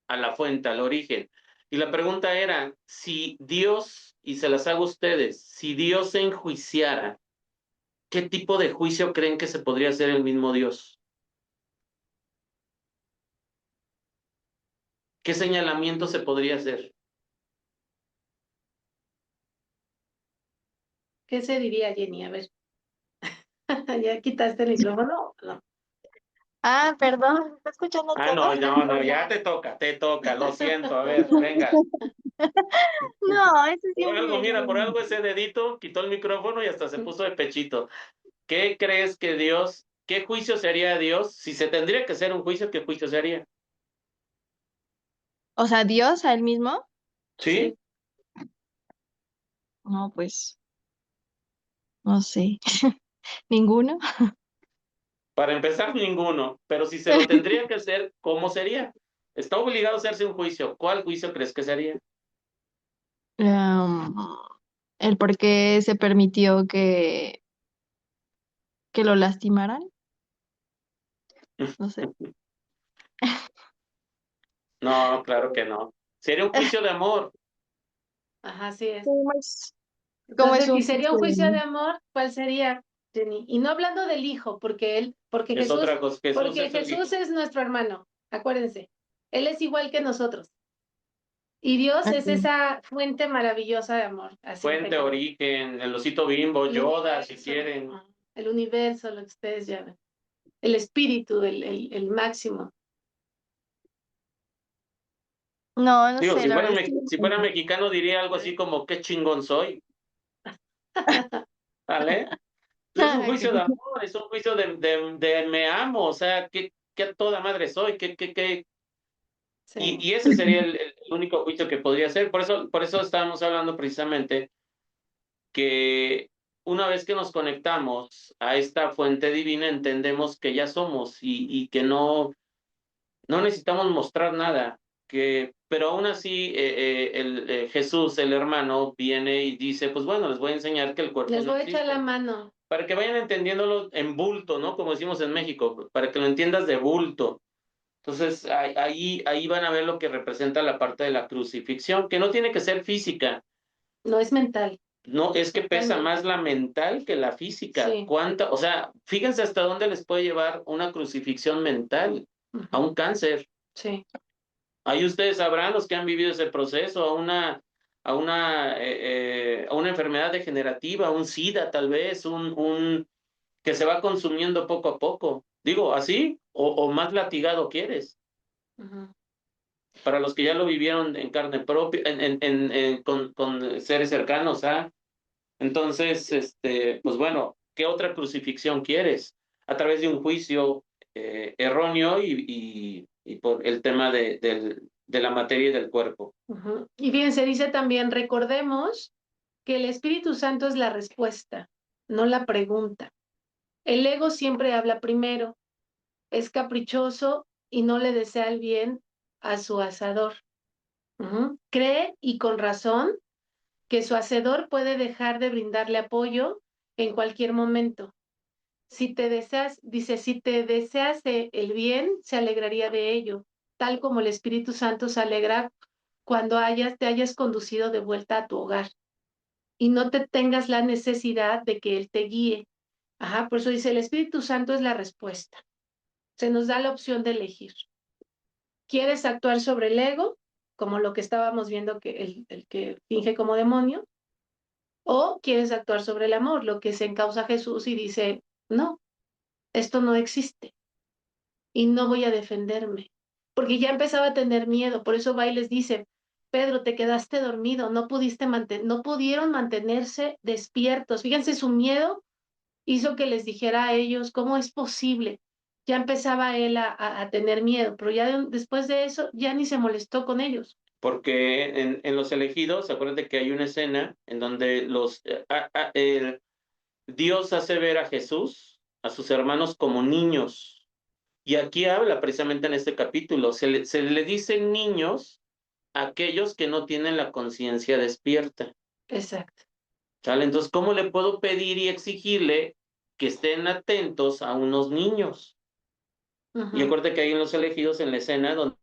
S3: a la fuente, al origen. Y la pregunta era, si Dios, y se las hago a ustedes, si Dios se enjuiciara, ¿qué tipo de juicio creen que se podría hacer el mismo Dios? ¿Qué señalamiento se podría hacer?
S2: ¿Qué se diría, Jenny? A ver. ¿Ya quitaste el micrófono? No.
S4: Ah, perdón, ¿está escuchando
S3: Ah,
S4: todo?
S3: no, ya te toca, lo siento, a ver, venga.
S4: No, eso
S3: Por
S4: siempre
S3: algo,
S4: es
S3: mira,
S4: lo
S3: por algo
S4: mismo.
S3: ese dedito quitó el micrófono y hasta se puso de pechito. ¿Qué crees que Dios, qué juicio sería Dios? Si se tendría que hacer un juicio, ¿qué juicio sería?
S7: O sea, Dios a él mismo.
S3: ¿Sí?
S7: No, pues, no sé. Ninguno.
S3: Para empezar, ninguno. Pero si se lo tendría que hacer, ¿cómo sería? Está obligado a hacerse un juicio. ¿Cuál juicio crees que sería?
S7: Em, el por qué se permitió que lo lastimaran. No sé.
S3: No, claro que no. Sería un juicio de amor.
S2: Ajá, así es.
S7: ¿Cómo es
S2: Entonces, si
S7: un
S2: sería un
S7: juicio de
S2: juicio de
S7: amor?
S2: amor, ¿cuál sería, Jenny? Y no hablando del hijo,
S3: Es otra cosa. Jesús
S2: porque
S3: es el
S2: Jesús
S3: hijo.
S2: es nuestro hermano, acuérdense. Él es igual que nosotros. Y Dios es
S7: Ok.
S2: esa fuente maravillosa de amor. Así
S3: Fuente,
S2: tengan.
S3: origen, el osito Bimbo,
S2: El
S3: Yoda, si
S2: universo,
S3: quieren.
S2: el universo, lo que ustedes llaman. El espíritu, el máximo.
S7: No, no
S3: Digo,
S7: sé, la verdad es que
S3: si fuera mexicano diría algo así como, qué chingón soy, ¿vale? Es un juicio de
S7: Ok.
S3: amor, es un juicio de me amo, o sea, que a toda madre soy,
S2: Sí.
S3: y ese sería el único juicio que podría ser. Por eso estábamos hablando precisamente que una vez que nos conectamos a esta fuente divina, entendemos que ya somos y que no necesitamos mostrar nada, pero aún así Jesús, el hermano, viene y dice, pues bueno, les voy a enseñar que el cuerpo
S2: Les
S3: no
S2: voy a echar la
S3: existe,
S2: mano.
S3: para que vayan entendiéndolo en bulto, ¿no? Como decimos en México, para que lo entiendas de bulto. Entonces, ahí van a ver lo que representa la parte de la crucifixión, que no tiene que ser física,
S2: No es mental.
S3: no, es que pesa
S2: Totalmente.
S3: más la mental que la física.
S2: Sí.
S3: O sea, fíjense hasta dónde les puede llevar una crucifixión mental, a un cáncer.
S2: Sí.
S3: Ahí ustedes sabrán, los que han vivido ese proceso, a una enfermedad degenerativa, un SIDA tal vez, que se va consumiendo poco a poco. Digo, así, o más latigado quieres.
S2: Ujú.
S3: Para los que ya lo vivieron en carne propia, con seres cercanos, ¿ah? Entonces, pues bueno, ¿qué otra crucifixión quieres? A través de un juicio erróneo y por el tema de la materia y del cuerpo.
S2: Ujú. Y fíjense, dice también, recordemos que el Espíritu Santo es la respuesta, no la pregunta. El ego siempre habla primero, es caprichoso y no le desea el bien a su hacedor. Ujú. Cree, y con razón, que su hacedor puede dejar de brindarle apoyo en cualquier momento. Si te deseas, dice, si te deseas el bien, se alegraría de ello, tal como el Espíritu Santo se alegra cuando te hayas conducido de vuelta a tu hogar y no te tengas la necesidad de que Él te guíe. Ajá, por eso dice, el Espíritu Santo es la respuesta. Se nos da la opción de elegir. ¿Quieres actuar sobre el ego, como lo que estábamos viendo que el que finge como demonio? ¿O quieres actuar sobre el amor, lo que se encausa Jesús y dice, no, esto no existe y no voy a defenderme? Porque ya empezaba a tener miedo, por eso va y les dice, Pedro, te quedaste dormido, no pudieron mantenerse despiertos. Fíjense, su miedo hizo que les dijera a ellos, ¿cómo es posible? Ya empezaba él a tener miedo, pero ya después de eso ya ni se molestó con ellos.
S3: Porque en Los Elegidos, acuérdate que hay una escena en donde Dios hace ver a Jesús, a sus hermanos, como niños. Y aquí habla precisamente en este capítulo, se le dicen niños a aquellos que no tienen la conciencia despierta.
S2: Exacto.
S3: ¿Sale? Entonces, ¿cómo le puedo pedir y exigirle que estén atentos a unos niños? Y
S2: Ujú.
S3: acuérdate que hay en Los Elegidos, en la escena donde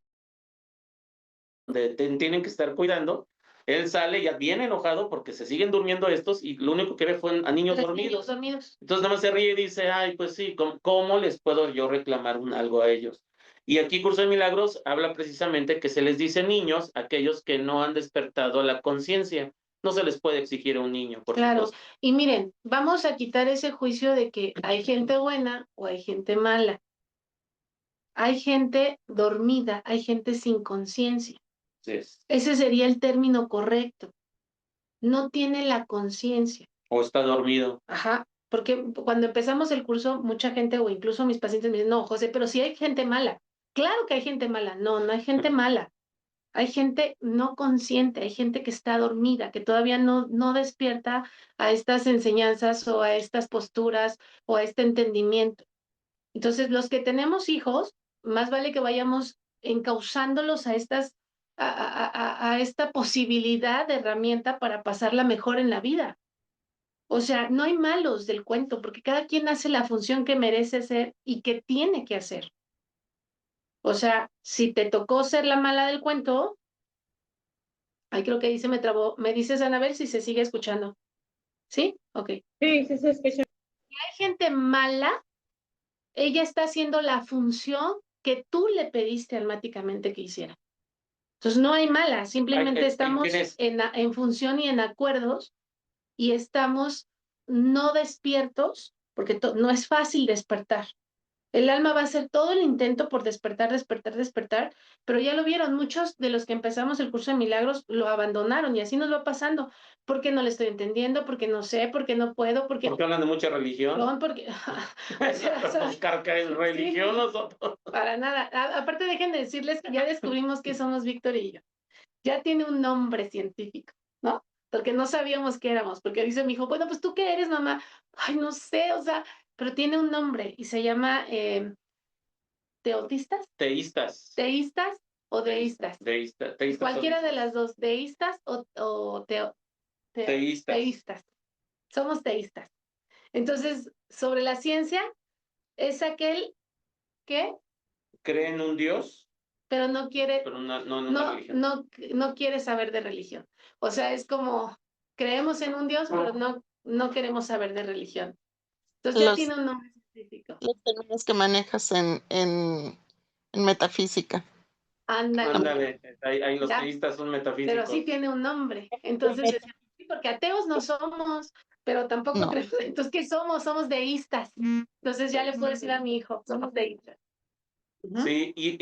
S3: tienen que estar cuidando, él sale ya bien enojado porque se siguen durmiendo estos y lo único que ve fue a niños
S2: Los
S3: dormidos.
S2: niños dormidos.
S3: Entonces nada más se ríe y dice, ay, pues sí, ¿cómo les puedo yo reclamar algo a ellos? Y aquí Curso de Milagros habla precisamente que se les dice niños a aquellos que no han despertado la conciencia. No se les puede exigir a un niño, por
S2: Claro.
S3: supuesto.
S2: Y miren, vamos a quitar ese juicio de que hay gente buena o hay gente mala. Hay gente dormida, hay gente sin conciencia.
S3: Así es.
S2: Ese sería el término correcto. No tiene la conciencia.
S3: O está dormido.
S2: Ajá. Porque cuando empezamos el curso, mucha gente o incluso mis pacientes me dicen, no, José, pero sí hay gente mala. Claro que hay gente mala. No, no hay gente mala. Hay gente no consciente, hay gente que está dormida, que todavía no despierta a estas enseñanzas o a estas posturas o a este entendimiento. Entonces, los que tenemos hijos, más vale que vayamos encauzándolos a a esta posibilidad de herramienta para pasarla mejor en la vida. O sea, no hay malos del cuento, porque cada quien hace la función que merece ser y que tiene que hacer. O sea, si te tocó ser la mala del cuento, ay, creo que ahí se me trabó. Me dices, Anabel, si se sigue escuchando. ¿Sí? Ok.
S6: Sí, sí se escucha.
S2: Hay gente mala, ella está haciendo la función que tú le pediste almáticamente que hiciera. Entonces no hay mala, simplemente estamos en función y en acuerdos y estamos no despiertos, porque no es fácil despertar. El alma va a hacer todo el intento por despertar, despertar, despertar, pero ya lo vieron, muchos de los que empezamos el curso de milagros lo abandonaron y así nos va pasando, porque no le estoy entendiendo, porque no sé, porque no puedo, porque...
S3: Porque hablan de mucha religión.
S2: Porque...
S3: Buscar que es religión
S2: Sí,
S3: nosotros.
S2: para nada. Aparte dejen de decirles que ya descubrimos que somos Víctor y yo. Ya tiene un nombre científico, ¿no? Porque no sabíamos qué éramos, porque dice mi hijo, bueno, pues tú qué eres, mamá. Ay, no sé, o sea, pero tiene un nombre y se llama teotistas,
S3: Teístas.
S2: teístas o deístas.
S3: Teístas.
S2: Cualquiera de las dos, deístas o
S3: Teístas.
S2: teístas. Somos teístas. Entonces, sobre la ciencia, es aquel que,
S3: Cree en un Dios,
S2: pero no quiere,
S3: pero no en una religión.
S2: no quiere saber de religión. O sea, es como, creemos en un Dios, pero no queremos saber de religión. Entonces ya tiene un nombre científico.
S1: Los términos que manejas en metafísica.
S2: Ándale.
S3: Ándale, ahí los
S2: Ya.
S3: teístas son metafísicos.
S2: Pero sí tiene un nombre. Entonces decían, sí, porque ateos no somos, pero tampoco
S1: No.
S2: creemos. Entonces, ¿qué somos? Somos deístas. Entonces ya le puedo decir a mi hijo, somos deístas.
S3: Sí, y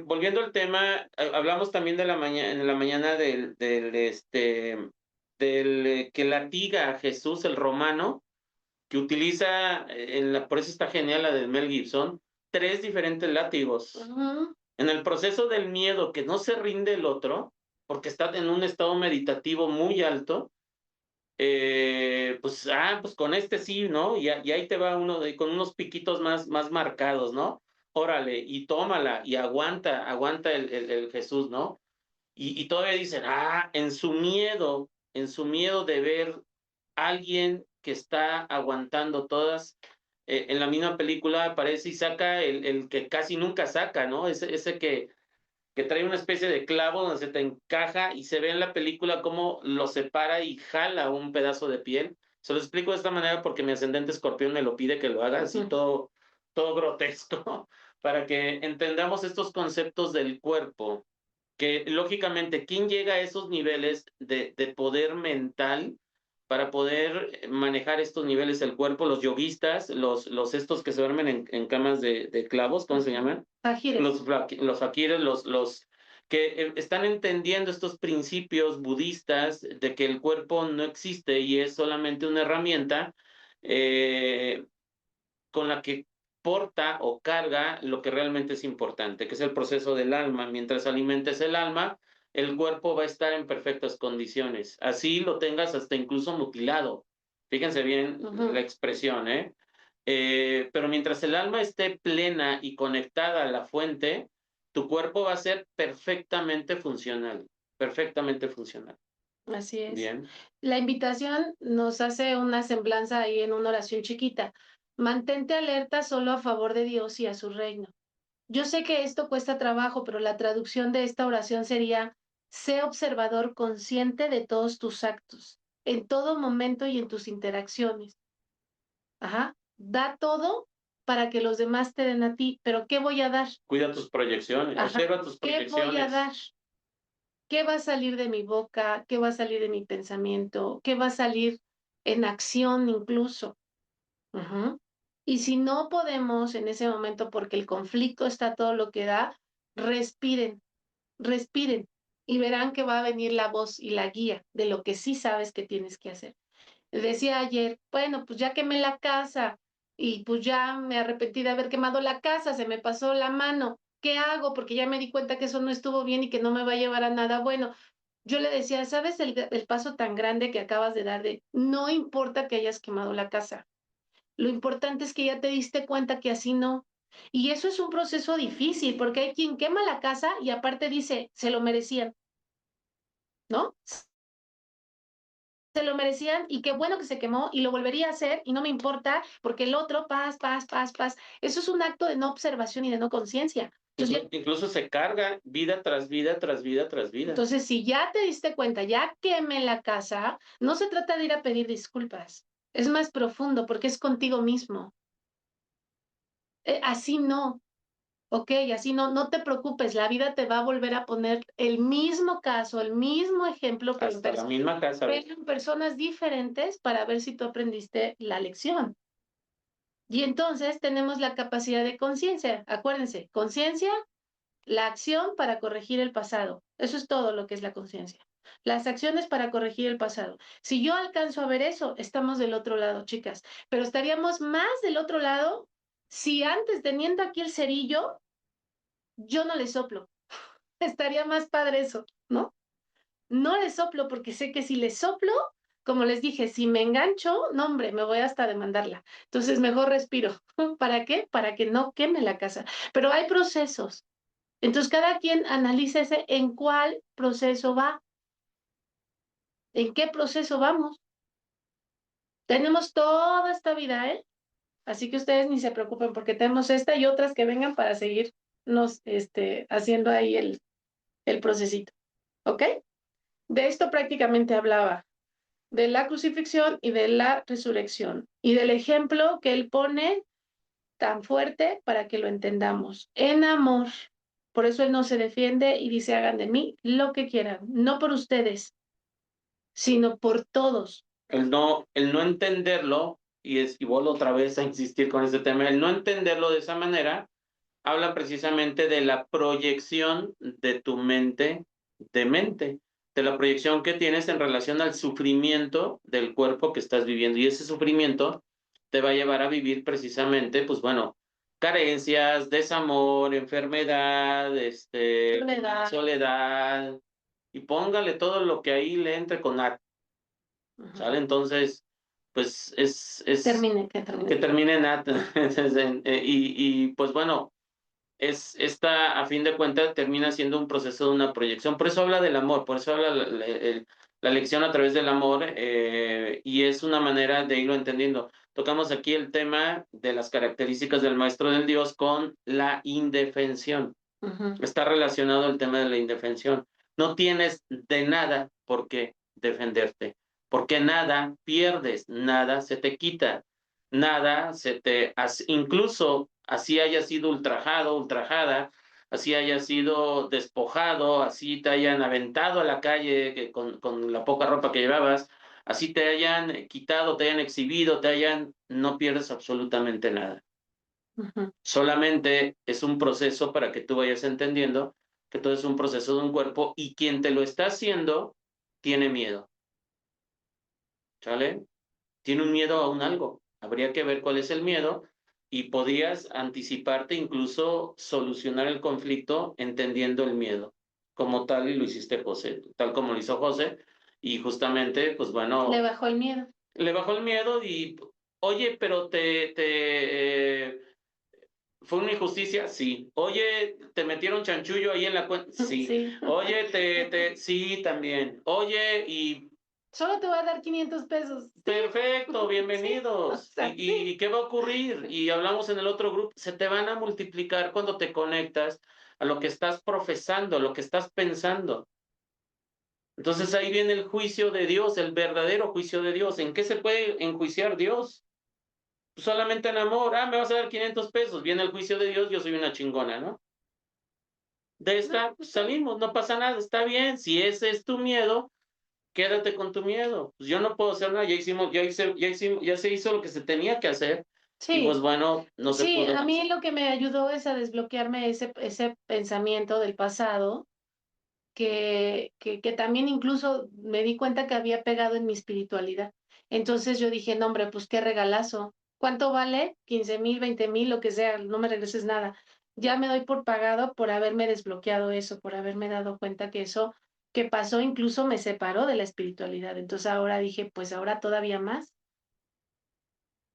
S3: volviendo al tema, hablamos también de en la mañana del que latiga a Jesús el romano, que utiliza, por eso está genial la de Mel Gibson, 3 diferentes látigos.
S2: Ujú.
S3: En el proceso del miedo, que no se rinde el otro, porque está en un estado meditativo muy alto, pues con este sí, ¿no? Y ahí te va uno con unos piquitos más marcados, ¿no? Órale, y tómala, y aguanta el Jesús, ¿no? Y todavía dicen, en su miedo de ver a alguien que está aguantando todas, en la misma película aparece y saca el que casi nunca saca, ¿no? Ese que trae una especie de clavo donde se te encaja y se ve en la película cómo lo separa y jala un pedazo de piel. Se lo explico de esta manera porque mi ascendente escorpión me lo pide que lo haga, así todo grotesco, para que entendamos estos conceptos del cuerpo, que lógicamente, ¿quién llega a esos niveles de poder mental para poder manejar estos niveles del cuerpo? Los yoguistas, los estos que se duermen en camas de clavos, ¿cómo se llaman?
S2: Fajires.
S3: Los fakires, los que están entendiendo estos principios budistas de que el cuerpo no existe y es solamente una herramienta con la que porta o carga lo que realmente es importante, que es el proceso del alma. Mientras alimentes el alma, el cuerpo va a estar en perfectas condiciones. Así lo tengas hasta incluso mutilado. Fíjense bien la expresión, ¿eh? Pero mientras el alma esté plena y conectada a la fuente, tu cuerpo va a ser perfectamente funcional, perfectamente funcional.
S2: Así es.
S3: Bien.
S2: La invitación nos hace una semblanza ahí en una oración chiquita. Mantente alerta solo a favor de Dios y a su reino. Yo sé que esto cuesta trabajo, pero la traducción de esta oración sería: sé observador consciente de todos tus actos, en todo momento y en tus interacciones. Ajá. Da todo para que los demás te den a ti, pero ¿qué voy a dar?
S3: Cuida tus proyecciones,
S2: Ajá.
S3: observa tus
S2: ¿Qué voy a
S3: proyecciones.
S2: dar? ¿Qué va a salir de mi boca? ¿Qué va a salir de mi pensamiento? ¿Qué va a salir en acción incluso? Ujú. Y si no podemos en ese momento, porque el conflicto está a todo lo que da, respiren, respiren y verán que va a venir la voz y la guía de lo que sí sabes que tienes que hacer. Decía ayer, bueno, pues ya quemé la casa y pues ya me arrepentí de haber quemado la casa, se me pasó la mano. ¿Qué hago? Porque ya me di cuenta que eso no estuvo bien y que no me va a llevar a nada bueno. Yo le decía, ¿sabes el paso tan grande que acabas de dar de no importa que hayas quemado la casa? Lo importante es que ya te diste cuenta que así no. Y eso es un proceso difícil porque hay quien quema la casa y aparte dice, se lo merecían, ¿no? Se lo merecían y qué bueno que se quemó y lo volvería a hacer y no me importa porque el otro, paz, paz, paz, paz. Eso es un acto de no observación y de no conciencia.
S3: Incluso se carga vida tras vida, tras vida, tras vida.
S2: Entonces, si ya te diste cuenta, ya quemé la casa, no se trata de ir a pedir disculpas. Es más profundo porque es contigo mismo. Así no. Ok, así no, no te preocupes, la vida te va a volver a poner el mismo caso, el mismo ejemplo, pero
S3: Hasta la misma casa.
S2: en personas diferentes para ver si tú aprendiste la lección. Y entonces tenemos la capacidad de conciencia. Acuérdense, conciencia, la acción para corregir el pasado. Eso es todo lo que es la conciencia. Las acciones para corregir el pasado. Si yo alcanzo a ver eso, estamos del otro lado, chicas. Pero estaríamos más del otro lado si antes, teniendo aquí el cerillo, yo no le soplo. Estaría más padre eso, ¿no? No le soplo porque sé que si le soplo, como les dije, si me engancho, no, hombre, me voy hasta demandarla. Entonces, mejor respiro. ¿Para qué? Para que no queme la casa. Pero hay procesos. Entonces, cada quien analícese en cuál proceso va. ¿En qué proceso vamos? Tenemos toda esta vida, ¿eh? Así que ustedes ni se preocupen porque tenemos esta y otras que vengan para seguirnos haciendo ahí el procesito. ¿Ok? De esto prácticamente hablaba, de la crucifixión y de la resurrección, y del ejemplo que él pone tan fuerte para que lo entendamos, en amor. Por eso él no se defiende y dice, hagan de mí lo que quieran, no por ustedes, sino por todos.
S3: El no entenderlo, y vuelvo otra vez a insistir con este tema, el no entenderlo de esa manera, habla precisamente de la proyección de tu mente, de la proyección que tienes en relación al sufrimiento del cuerpo que estás viviendo. Y ese sufrimiento te va a llevar a vivir precisamente, pues bueno, carencias, desamor, enfermedad, soledad, y póngale todo lo que ahí le entre con A, ¿sale? Entonces, pues que termine en A. Y pues bueno, esta, a fin de cuentas, termina siendo un proceso de una proyección. Por eso habla del amor, por eso habla la lección a través del amor, y es una manera de irlo entendiendo. Tocamos aquí el tema de las características del maestro del Dios con la indefensión. Está relacionado el tema de la indefensión. No tienes de nada por qué defenderte, porque nada pierdes, nada se te quita, nada incluso así hayas sido ultrajado, ultrajada, así hayas sido despojado, así te hayan aventado a la calle con la poca ropa que llevabas, así te hayan quitado, te hayan exhibido, no pierdes absolutamente nada. Solamente es un proceso para que tú vayas entendiendo que todo es un proceso de un cuerpo y quien te lo está haciendo tiene miedo. ¿Sale? Tiene un miedo a un algo. Habría que ver cuál es el miedo y podrías anticiparte, incluso solucionar el conflicto entendiendo el miedo, como tal, y lo hiciste José, tal como lo hizo José, y justamente, pues bueno.
S2: Le bajó el miedo.
S3: Le bajó el miedo y, oye, pero ¿Fue una injusticia? Sí. Oye, ¿te metieron chanchullo ahí en la cuenta? Sí.
S2: Sí.
S3: Oye, sí, también. Oye, y
S2: Solo te voy a dar 500 pesos. Sí.
S3: perfecto,
S2: Sí,
S3: bienvenidos.
S2: o sea,
S3: ¿Y qué va a ocurrir? Y hablamos en el otro grupo, se te van a multiplicar cuando te conectas a lo que estás profesando, a lo que estás pensando. Entonces ahí viene el juicio de Dios, el verdadero juicio de Dios. ¿En qué se puede enjuiciar Dios? Pues solamente en amor. Ah, me vas a dar 500 pesos. Viene el juicio de Dios, yo soy una chingona, ¿no? De esta pues, salimos, no pasa nada, está bien. Si ese es tu miedo, quédate con tu miedo. Pues yo no puedo hacer nada, ya se hizo lo que se tenía que hacer. Y
S2: sí.
S3: pues bueno, no se
S2: Sí,
S3: pudo
S2: a mí
S3: más.
S2: lo que me ayudó es a desbloquearme ese pensamiento del pasado, que también incluso me di cuenta que había pegado en mi espiritualidad. Entonces yo dije, no, hombre, pues qué regalazo. ¿Cuánto vale? 15,000, 20,000, lo que sea, no me regreses nada. Ya me doy por pagado por haberme desbloqueado eso, por haberme dado cuenta que eso que pasó incluso me separó de la espiritualidad. Entonces ahora dije, pues ahora todavía más,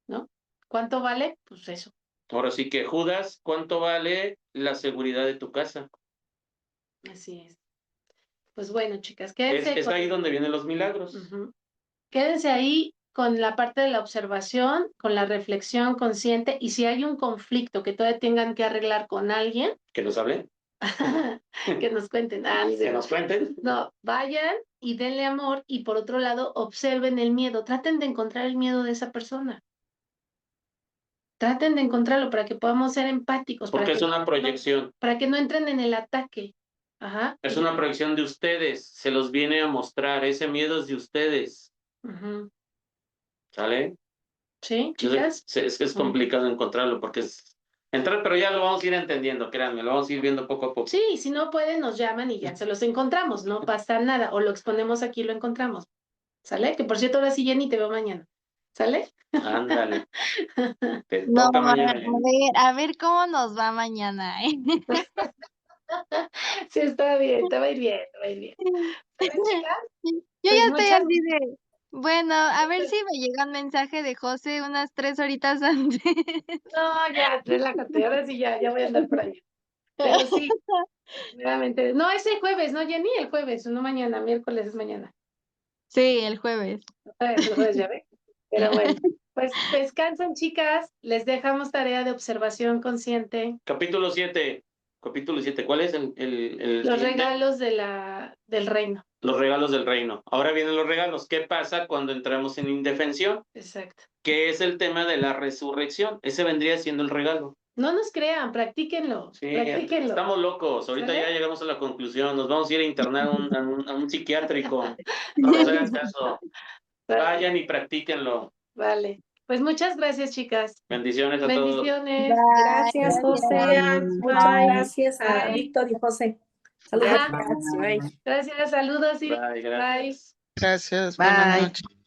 S2: ¿no? ¿Cuánto vale? Pues eso.
S3: Ahora sí que Judas, ¿cuánto vale la seguridad de tu casa?
S2: Así es. Pues bueno, chicas,
S3: Es ahí donde vienen los milagros.
S2: Ujú. Quédense ahí con la parte de la observación, con la reflexión consciente, y si hay un conflicto que todavía tengan que arreglar con alguien,
S3: ¿Que nos hablen?
S2: que nos cuenten. Ni
S3: ¿Que
S2: de-
S3: nos cuenten?
S2: No, vayan y denle amor, y por otro lado, observen el miedo. Traten de encontrar el miedo de esa persona. Traten de encontrarlo para que podamos ser empáticos,
S3: Porque es una proyección.
S2: para que no entren en el ataque. Ajá.
S3: Es una proyección de ustedes. Se los viene a mostrar. Ese miedo es de ustedes.
S2: Ujú.
S3: ¿Sale?
S2: Sí,
S3: Entonces,
S2: chicas.
S3: es complicado encontrarlo porque es entrar, pero ya lo vamos a ir entendiendo, créanme, lo vamos a ir viendo poco a poco.
S2: Sí, si no pueden, nos llaman y ya se los encontramos, no pasa nada. O lo exponemos aquí y lo encontramos. ¿Sale? Que por cierto, ahora sí, Jenny, te veo mañana. ¿Sale?
S3: Ándale. Te
S7: No,
S3: toca mañana.
S7: a ver cómo nos va mañana, ¿eh?
S2: Sí, está bien, te va a ir bien, te va a ir bien. ¿Sale, chicas?
S7: Yo
S2: Pues
S7: ya estoy
S2: muchas
S7: así de, bueno, a ver si me llega un mensaje de José unas 3 horitas antes.
S2: No, ya, relájate, ahora sí ya voy a andar por ahí. Pero sí, nuevamente. No, es el jueves, ¿no, Jenny? El jueves, no mañana, miércoles es mañana.
S7: Sí, el jueves.
S2: El jueves, ya ve. Pero bueno, pues descansen, chicas. Les dejamos tarea de observación consciente.
S3: Capítulo 7. Capítulo 7. ¿Cuál es el
S2: Los
S3: siguiente?
S2: regalos del reino.
S3: Los regalos del reino. Ahora vienen los regalos. ¿Qué pasa cuando entramos en indefensión?
S2: Exacto.
S3: Que es el tema de la resurrección. Ese vendría siendo el regalo.
S2: No nos crean, practíquenlo.
S3: Sí,
S2: Practíquenlo.
S3: estamos locos. Ahorita
S2: ¿Sale?
S3: ya llegamos a la conclusión. Nos vamos a ir a internar a un psiquiátrico. No nos hagan caso. Vayan y practíquenlo.
S2: Vale. Pues muchas gracias, chicas.
S3: Bendiciones a todos.
S2: Bendiciones.
S5: Gracias, José.
S6: Gracias.
S5: Muchas
S6: Bye.
S5: gracias a
S2: Bye.
S5: Víctor y José. Saludos.
S2: Ajá.
S5: Bye.
S2: Gracias, saludos. Sí.
S3: Bye, gracias.
S8: Gracias,
S7: Bye.
S8: buenas noches.